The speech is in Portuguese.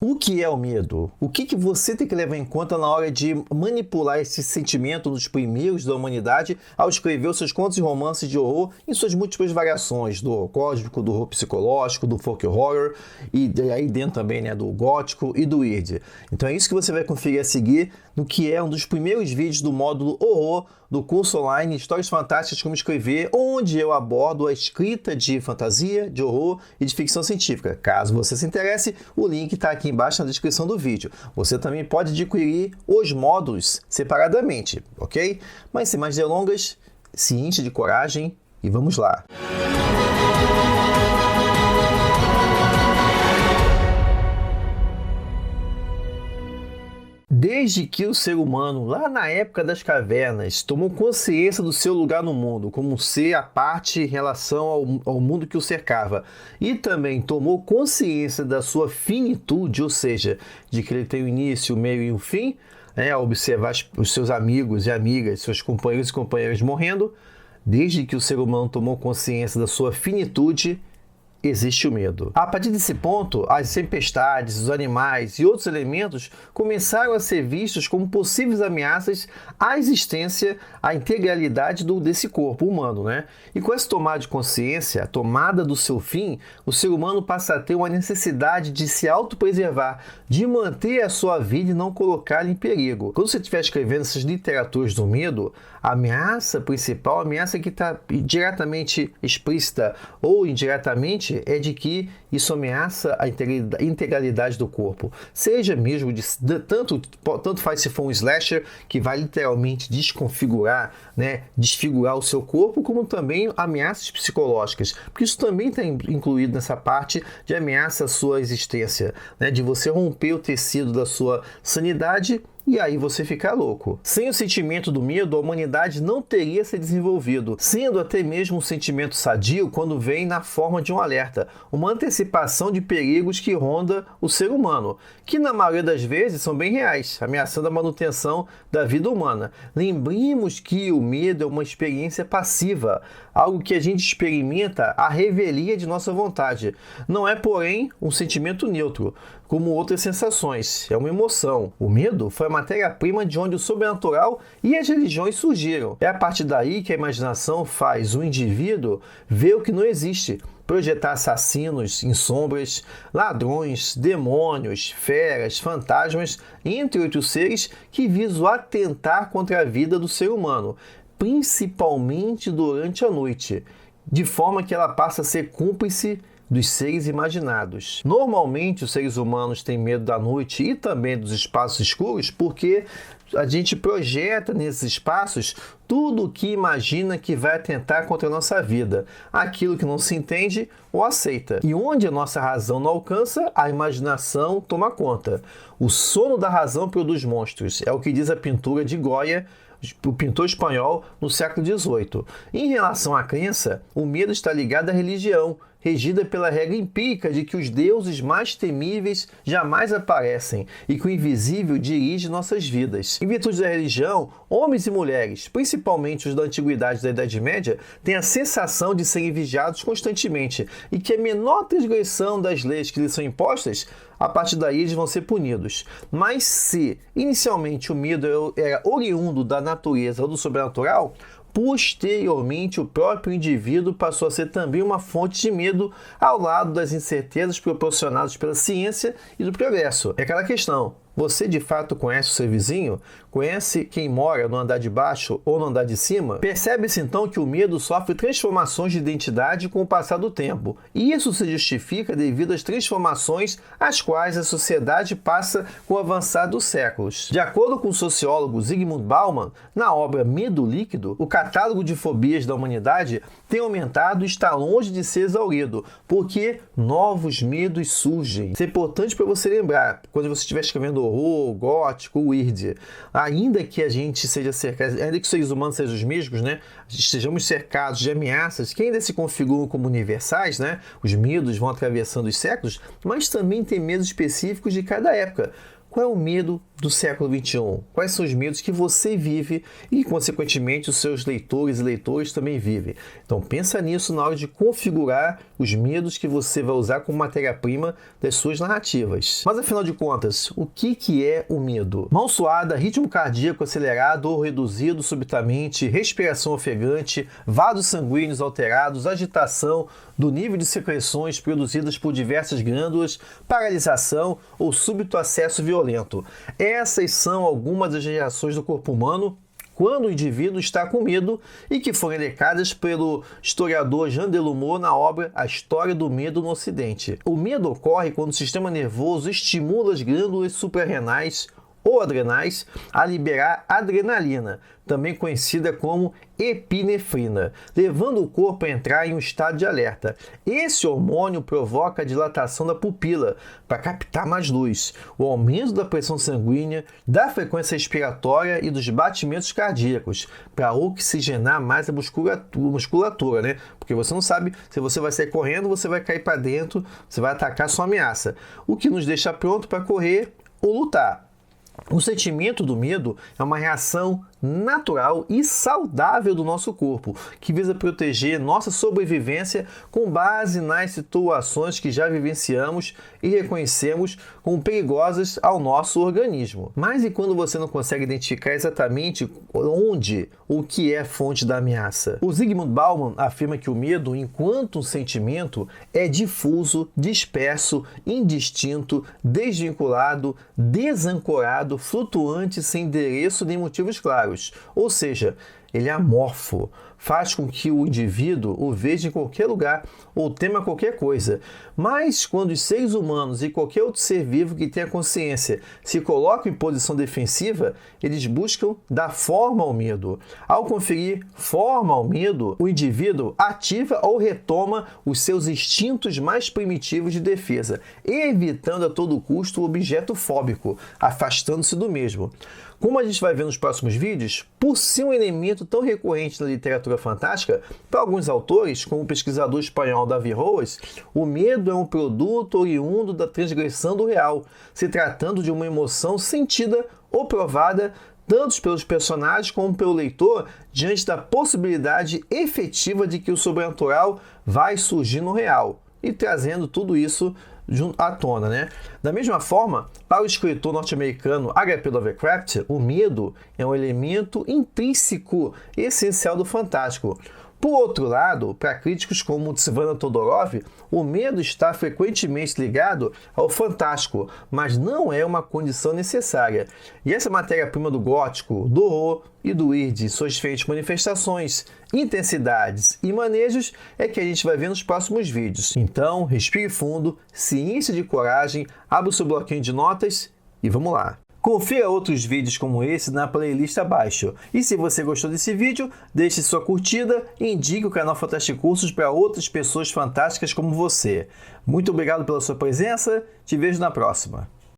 O que é o medo? O que você tem que levar em conta na hora de manipular esse sentimento dos primeiros da humanidade ao escrever os seus contos e romances de horror em suas múltiplas variações, do horror cósmico, do horror psicológico, do folk horror e aí dentro também, né, do gótico e do weird. Então é isso que você vai conferir a seguir no que é um dos primeiros vídeos do módulo horror do curso online Histórias Fantásticas Como Escrever, onde eu abordo a escrita de fantasia, de horror e de ficção científica. Caso você se interesse, o link está aqui embaixo na descrição do vídeo. Você também pode adquirir os módulos separadamente, ok? Mas sem mais delongas, se enche de coragem e vamos lá! Desde que o ser humano, lá na época das cavernas, tomou consciência do seu lugar no mundo, como um ser à parte em relação ao mundo que o cercava, e também tomou consciência da sua finitude, ou seja, de que ele tem um início, um meio e um fim, ao observar os seus amigos e amigas, seus companheiros e companheiras morrendo, desde que o ser humano tomou consciência da sua finitude, existe o medo. A partir desse ponto, as tempestades, os animais e outros elementos começaram a ser vistos como possíveis ameaças à existência, à integralidade desse corpo humano, né? E com essa tomada de consciência, a tomada do seu fim, o ser humano passa a ter uma necessidade de se autopreservar, de manter a sua vida e não colocá-la em perigo. Quando você estiver escrevendo essas literaturas do medo, a ameaça principal, a ameaça que está diretamente explícita ou indiretamente, é de que isso ameaça a integralidade do corpo. Seja mesmo, tanto faz se for um slasher, que vai literalmente desconfigurar, né, desfigurar o seu corpo, como também ameaças psicológicas. Porque isso também está incluído nessa parte de ameaça à sua existência, né, de você romper o tecido da sua sanidade e aí você fica louco. Sem o sentimento do medo, a humanidade não teria se desenvolvido, sendo até mesmo um sentimento sadio quando vem na forma de um alerta, uma antecipação de perigos que ronda o ser humano, que na maioria das vezes são bem reais, ameaçando a manutenção da vida humana. Lembremos que o medo é uma experiência passiva, algo que a gente experimenta à revelia de nossa vontade. Não é, porém, um sentimento neutro, como outras sensações. É uma emoção. O medo foi a matéria-prima de onde o sobrenatural e as religiões surgiram. É a partir daí que a imaginação faz o indivíduo ver o que não existe, projetar assassinos em sombras, ladrões, demônios, feras, fantasmas, entre outros seres que visam atentar contra a vida do ser humano, principalmente durante a noite, de forma que ela passa a ser cúmplice dos seres imaginados. Normalmente, os seres humanos têm medo da noite e também dos espaços escuros porque a gente projeta nesses espaços tudo o que imagina que vai atentar contra a nossa vida, aquilo que não se entende ou aceita. E onde a nossa razão não alcança, a imaginação toma conta. O sono da razão produz monstros, é o que diz a pintura de Goya, o pintor espanhol no século XVIII. Em relação à crença, o medo está ligado à religião, regida pela regra empírica de que os deuses mais temíveis jamais aparecem e que o invisível dirige nossas vidas. Em virtude da religião, homens e mulheres, principalmente os da antiguidade e da Idade Média, têm a sensação de serem vigiados constantemente e que a menor transgressão das leis que lhes são impostas, a partir daí eles vão ser punidos. Mas se, inicialmente, o medo era oriundo da natureza ou do sobrenatural, posteriormente, o próprio indivíduo passou a ser também uma fonte de medo ao lado das incertezas proporcionadas pela ciência e do progresso. É aquela questão. Você de fato conhece o seu vizinho? Conhece quem mora no andar de baixo ou no andar de cima? Percebe-se então que o medo sofre transformações de identidade com o passar do tempo. E isso se justifica devido às transformações às quais a sociedade passa com o avançar dos séculos. De acordo com o sociólogo Zygmunt Bauman, na obra Medo Líquido, o catálogo de fobias da humanidade tem aumentado e está longe de ser exaurido, porque novos medos surgem. Isso é importante para você lembrar, quando você estiver escrevendo horror, gótico, weird. Ainda que a gente seja cercado, ainda que os seres humanos sejam os mesmos, né? Estejamos cercados de ameaças que ainda se configuram como universais, né? Os medos vão atravessando os séculos, mas também tem medos específicos de cada época. Qual é o medo do século XXI? Quais são os medos que você vive e, consequentemente, os seus leitores e leitores também vivem? Então, pensa nisso na hora de configurar os medos que você vai usar como matéria-prima das suas narrativas. Mas, afinal de contas, o que é o medo? Mão suada, ritmo cardíaco acelerado ou reduzido subitamente, respiração ofegante, vasos sanguíneos alterados, agitação do nível de secreções produzidas por diversas glândulas, paralisação ou súbito acesso violento. Essas são algumas das reações do corpo humano quando o indivíduo está com medo e que foram elencadas pelo historiador Jean Delumeau na obra A História do Medo no Ocidente. O medo ocorre quando o sistema nervoso estimula as glândulas suprarrenais ou adrenais a liberar adrenalina, também conhecida como epinefrina, levando o corpo a entrar em um estado de alerta. Esse hormônio provoca a dilatação da pupila para captar mais luz, o aumento da pressão sanguínea, da frequência respiratória e dos batimentos cardíacos, para oxigenar mais a musculatura, né? Porque você não sabe se você vai sair correndo, você vai cair para dentro, você vai atacar sua ameaça, o que nos deixa pronto para correr ou lutar. O sentimento do medo é uma reação natural e saudável do nosso corpo, que visa proteger nossa sobrevivência com base nas situações que já vivenciamos e reconhecemos como perigosas ao nosso organismo. Mas e quando você não consegue identificar exatamente onde ou o que é a fonte da ameaça? O Zygmunt Bauman afirma que o medo, enquanto um sentimento, é difuso, disperso, indistinto, desvinculado, desancorado, flutuante, sem endereço nem motivos claros. Ou seja, ele é amorfo, faz com que o indivíduo o veja em qualquer lugar ou tema qualquer coisa. Mas quando os seres humanos e qualquer outro ser vivo que tenha consciência se colocam em posição defensiva, eles buscam dar forma ao medo. Ao conferir forma ao medo, o indivíduo ativa ou retoma os seus instintos mais primitivos de defesa, evitando a todo custo o objeto fóbico, afastando-se do mesmo. Como a gente vai ver nos próximos vídeos, por ser um elemento tão recorrente na literatura fantástica, para alguns autores, como o pesquisador espanhol David Roas, o medo é um produto oriundo da transgressão do real, se tratando de uma emoção sentida ou provada tanto pelos personagens como pelo leitor diante da possibilidade efetiva de que o sobrenatural vai surgir no real, e trazendo tudo isso à tona, né? Da mesma forma, para o escritor norte-americano H.P. Lovecraft, o medo é um elemento intrínseco essencial do fantástico. Por outro lado, para críticos como Tsvana Todorov, o medo está frequentemente ligado ao fantástico, mas não é uma condição necessária. E essa matéria-prima do gótico, do horror e do weird, suas diferentes manifestações, intensidades e manejos, é que a gente vai ver nos próximos vídeos. Então, respire fundo, se encha de coragem, abra o seu bloquinho de notas e vamos lá! Confira outros vídeos como esse na playlist abaixo. E se você gostou desse vídeo, deixe sua curtida e indique o canal Fantástico Cursos para outras pessoas fantásticas como você. Muito obrigado pela sua presença, te vejo na próxima.